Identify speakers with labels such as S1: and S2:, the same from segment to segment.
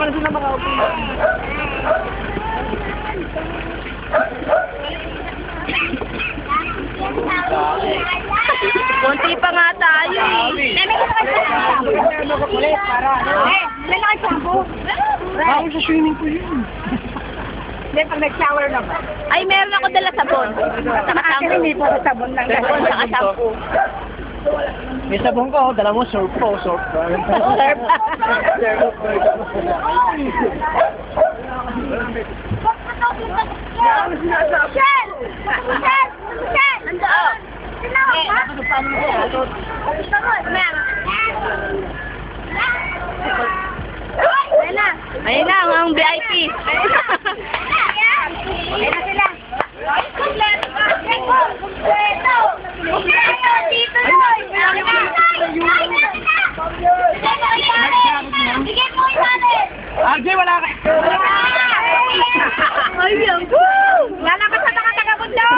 S1: naman sila makaupo.
S2: Konti pa nga tayo eh.
S1: May nakay shampoo. Bawal sa swimming pool yun. Hindi, pag nag-shower na ba?
S2: Ay, meron ako dala sabon. Saka shampoo.
S1: Hindi po sabon lang.
S2: Sabon, saka shampoo.
S1: May sabon ko, dala mo surf po, surf.
S2: Surf.
S3: Michelle! Michelle! Michelle! Nandoon! Tinawag ka?
S2: Ayun na. Ayun na, ang VIP.
S3: Ayun na sila. Kompleto! Kompleto! Kompleto! Dito na! Sige mo imanin!
S1: RJ, wala ka.
S2: Ayun.
S3: Lalakas sa taga-taga-bundo!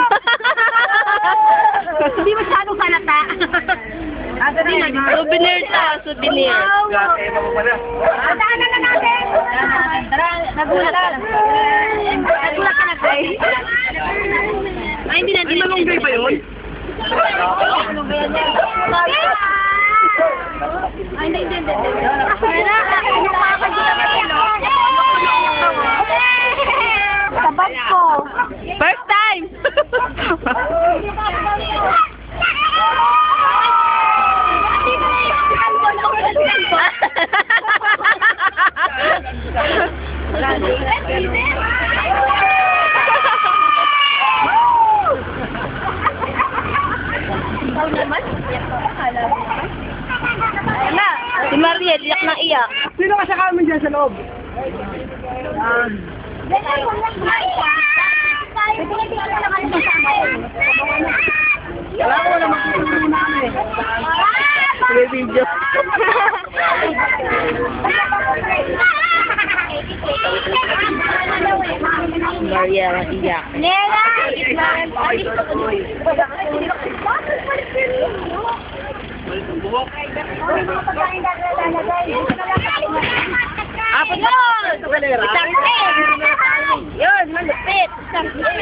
S3: Hindi masyadong halata.
S2: Souvenir ta, souvenir.
S3: Daanan na natin!
S2: Nagulat ka lang. Nagulat ka na, Gray. Ay, hindi na.
S1: Hindi na long day ba yun?
S2: Ay, hindi.
S3: Sabag ko.
S2: First time! Wala, si Mariel, iyak na iyak.
S1: Sino kasakal mo dyan sa loob? Kailangan ko na magtuturo namin.
S2: May video. Mariel, iyak.
S3: Nela!
S2: Apat na! Isang pin! Yun, malupit! Isang pin!